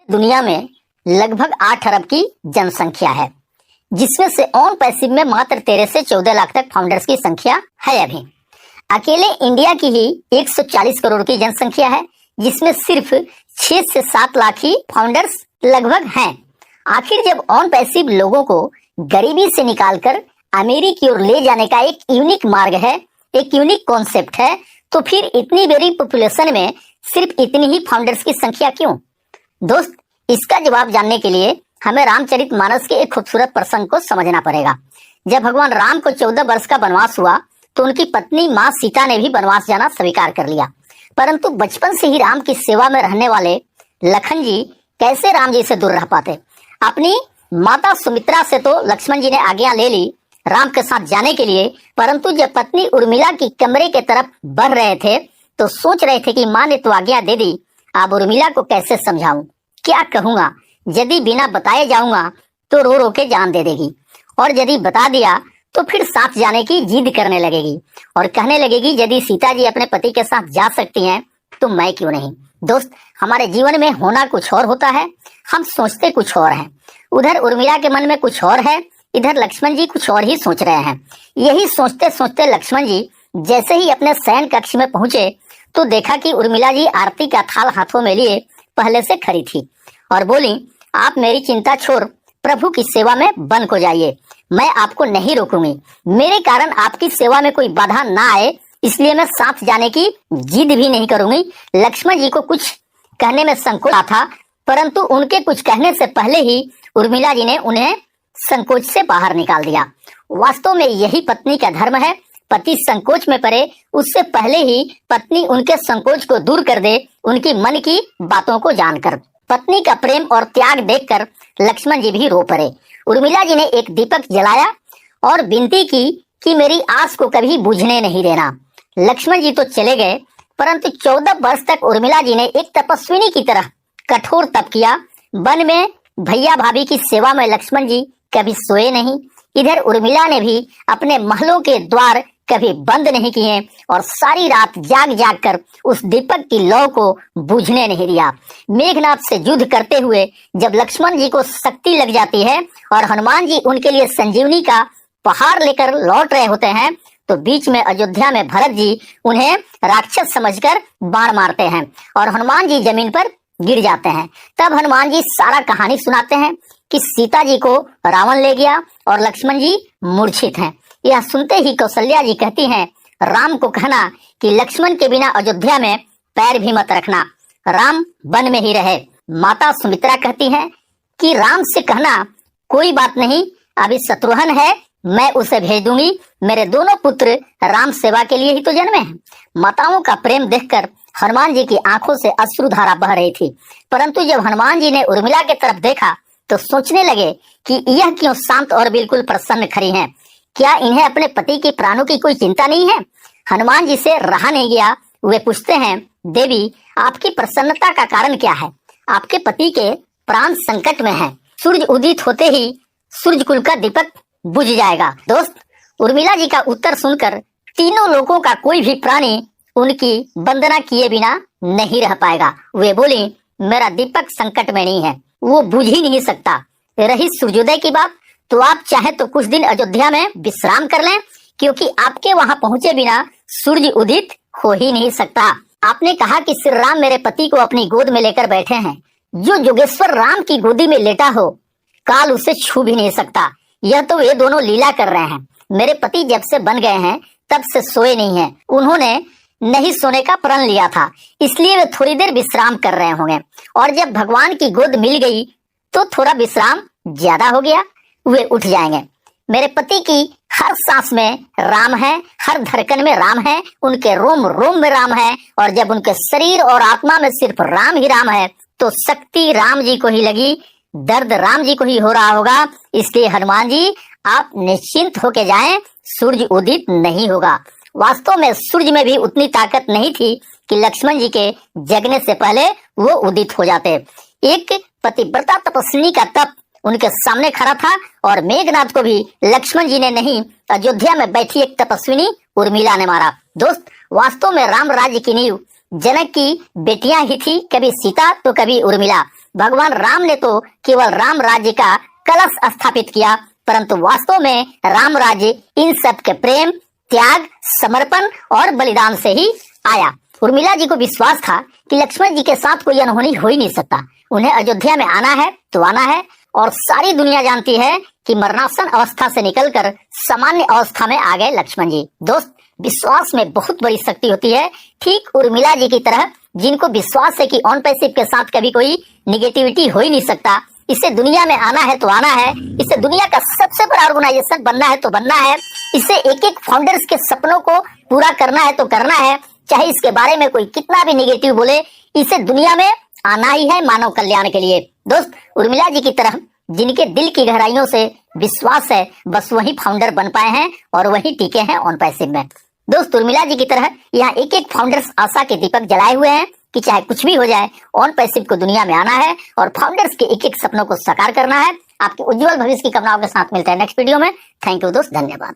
दुनिया में लगभग 8 अरब की जनसंख्या है, जिसमें से ऑन पैसिव में मात्र 13 से 14 लाख तक फाउंडर्स की संख्या है। अभी अकेले इंडिया की ही 140 करोड़ की जनसंख्या है, जिसमें सिर्फ 6 से 7 लाख ही फाउंडर्स लगभग हैं। आखिर जब ऑन पैसिव लोगों को गरीबी से निकालकर अमीरी की ओर ले जाने का एक यूनिक मार्ग है, एक यूनिक कॉन्सेप्ट है, तो फिर इतनी बड़ी पॉपुलेशन में सिर्फ इतनी ही फाउंडर्स की संख्या क्यों? दोस्त, इसका जवाब जानने के लिए हमें रामचरितमानस के एक खूबसूरत प्रसंग को समझना पड़ेगा। जब भगवान राम को 14 वर्ष का वनवास हुआ तो उनकी पत्नी माँ सीता ने भी वनवास जाना स्वीकार कर लिया, परंतु बचपन से ही राम की सेवा में रहने वाले लखन जी कैसे राम जी से दूर रह पाते? अपनी माता सुमित्रा से तो लक्ष्मण जी ने आज्ञा ले ली राम के साथ जाने के लिए, परंतु जब पत्नी उर्मिला की कमरे के तरफ बढ़ रहे थे तो सोच रहे थे कि माँ ने तो आज्ञा दे दी, अब उर्मिला को कैसे समझाऊं, क्या कहूंगा? यदि बिना बताए जाऊंगा तो रो रो के जान दे देगी, और यदि बता दिया तो फिर साथ जाने की जिद करने लगेगी और कहने लगेगी यदि सीता जी अपने पति के साथ जा सकती हैं तो मैं क्यों नहीं। दोस्त, हमारे जीवन में होना कुछ और होता है, हम सोचते कुछ और हैं। उधर उर्मिला के मन में कुछ और है, इधर लक्ष्मण जी कुछ और ही सोच रहे हैं। यही सोचते सोचते लक्ष्मण जी जैसे ही अपने शयन कक्ष में पहुंचे तो देखा कि उर्मिला जी आरती का थाल हाथों में लिए पहले से खड़ी थी और बोली, आप मेरी चिंता छोड़ प्रभु की सेवा में बन को जाइए, मैं आपको नहीं रोकूंगी। मेरे कारण आपकी सेवा में कोई बाधा ना आए, इसलिए मैं साथ जाने की जिद भी नहीं करूंगी। लक्ष्मण जी को कुछ कहने में संकोच था, परंतु उनके कुछ कहने से पहले ही उर्मिला जी ने उन्हें संकोच से बाहर निकाल दिया। वास्तव में यही पत्नी का धर्म है, पति संकोच में पड़े उससे पहले ही पत्नी उनके संकोच को दूर कर दे, उनकी मन की बातों को जानकर। पत्नी का प्रेम और त्याग देखकर लक्ष्मण जी भी रो पड़े। उर्मिला जी ने एक दीपक जलाया और विनती की कि मेरी आस को कभी बुझने नहीं देना। लक्ष्मण जी तो चले गए, परंतु 14 वर्ष तक उर्मिला जी ने एक तपस्विनी की तरह कठोर तप किया। वन में भैया भाभी की सेवा में लक्ष्मण जी कभी सोए नहीं। इधर उर्मिला ने भी अपने महलों के द्वार कभी बंद नहीं किए और सारी रात जाग जाग कर उस दीपक की लौ को बुझने नहीं दिया। मेघनाथ से युद्ध करते हुए जब लक्ष्मण जी को शक्ति लग जाती है और हनुमान जी उनके लिए संजीवनी का पहाड़ लेकर लौट रहे होते हैं तो बीच में अयोध्या में भरत जी उन्हें राक्षस समझकर बाण मारते हैं और हनुमान जी जमीन पर गिर जाते हैं। तब हनुमान जी सारा कहानी सुनाते हैं कि सीता जी को रावण ले गया और लक्ष्मण जी मूर्छित हैं। यह सुनते ही कौशल्या जी कहती हैं, राम को कहना कि लक्ष्मण के बिना अयोध्या में पैर भी मत रखना, राम वन में ही रहे। माता सुमित्रा कहती हैं कि राम से कहना कोई बात नहीं, अभी शत्रुघ्न है, मैं उसे भेज दूंगी, मेरे दोनों पुत्र राम सेवा के लिए ही तो जन्मे हैं। माताओं का प्रेम देखकर हनुमान जी की आंखों से अश्रुधारा बह रही थी, परंतु जब हनुमान जी ने उर्मिला की तरफ देखा तो सोचने लगे कि यह क्यों शांत और बिल्कुल प्रसन्न खड़ी हैं, क्या इन्हें अपने पति के प्राणों की कोई चिंता नहीं है? हनुमान जी से रहा नहीं गया, वे पूछते हैं, देवी आपकी प्रसन्नता का कारण क्या है? आपके पति के प्राण संकट में हैं। सूर्य उदित होते ही सूर्य कुल का दीपक बुझ जाएगा। दोस्त, उर्मिला जी का उत्तर सुनकर तीनों लोगों का कोई भी प्राणी उनकी वंदना किए बिना नहीं रह पाएगा। वे बोली, मेरा दीपक संकट में नहीं है, वो बुझ ही नहीं सकता। रही सूर्योदय की बात, तो आप चाहे तो कुछ दिन अयोध्या में विश्राम कर लें, क्योंकि आपके वहां पहुंचे बिना सूर्य उदित हो ही नहीं सकता। आपने कहा कि श्री राम मेरे पति को अपनी गोद में लेकर बैठे हैं, जो योगेश्वर राम की गोदी में लेटा हो काल उसे छू भी नहीं सकता। यह तो ये दोनों लीला कर रहे हैं। मेरे पति जब से बन गए हैं तब से सोए नहीं हैं, उन्होंने नहीं सोने का प्रण लिया था, इसलिए वे थोड़ी देर विश्राम कर रहे होंगे, और जब भगवान की गोद मिल गई तो थोड़ा विश्राम ज्यादा हो गया, वे उठ जाएंगे। मेरे पति की हर सांस में राम है, हर धड़कन में राम है, उनके रोम रोम में राम है, और जब उनके शरीर और आत्मा में सिर्फ राम ही राम है तो शक्ति राम जी को ही लगी, दर्द राम जी को ही हो रहा होगा। इसलिए हनुमान जी आप निश्चिंत होके जाएं, सूर्य उदित नहीं होगा। वास्तव में सूर्य में भी उतनी ताकत नहीं थी कि लक्ष्मण जी के जगने से पहले वो उदित हो जाते। एक पतिव्रता तपस्विनी का तप उनके सामने खड़ा था और मेघनाथ को भी लक्ष्मण जी ने नहीं, अयोध्या में बैठी एक तपस्विनी उर्मिला ने मारा। दोस्त, वास्तव में राम राज्य की नींव जनक की बेटियां ही थी, कभी सीता तो कभी उर्मिला। भगवान राम ने तो केवल राम राज्य का कलश स्थापित किया, परंतु वास्तव में राम राज्य इन सब के प्रेम, त्याग, समर्पण और बलिदान से ही आया। उर्मिला जी को विश्वास था कि लक्ष्मण जी के साथ कोई अनहोनी हो ही नहीं सकता। उन्हें अयोध्या में आना है तो आना है, और सारी दुनिया जानती है कि मरणासन अवस्था से निकलकर सामान्य अवस्था में आ गए लक्ष्मण जी। दोस्त, विश्वास में बहुत बड़ी शक्ति होती है। ठीक उर्मिला जी की तरह जिनको विश्वास है कि ऑन पैसिव के साथ कभी कोई निगेटिविटी हो ही नहीं सकता, इसे दुनिया में आना है तो आना है, इसे दुनिया का सबसे बड़ा ऑर्गेनाइजेशन बनना है तो बनना है, इसे एक एक फाउंडर्स के सपनों को पूरा करना है तो करना है, चाहे इसके बारे में कोई कितना भी निगेटिव बोले, इसे दुनिया में आना ही है मानव कल्याण के लिए। दोस्त, उर्मिला जी की तरह जिनके दिल की गहराइयों से विश्वास है, बस वही फाउंडर बन पाए हैं और वही टिके हैं ऑन पैसिव में। दोस्त, उर्मिला जी की तरह यहाँ एक एक फाउंडर्स आशा के दीपक जलाए हुए हैं कि चाहे कुछ भी हो जाए, ऑन पैसिव को दुनिया में आना है और फाउंडर्स के एक एक सपनों को साकार करना है। आपके उज्जवल भविष्य की कामनाओं के साथ मिलते हैं नेक्स्ट वीडियो में। थैंक यू दोस्त, धन्यवाद।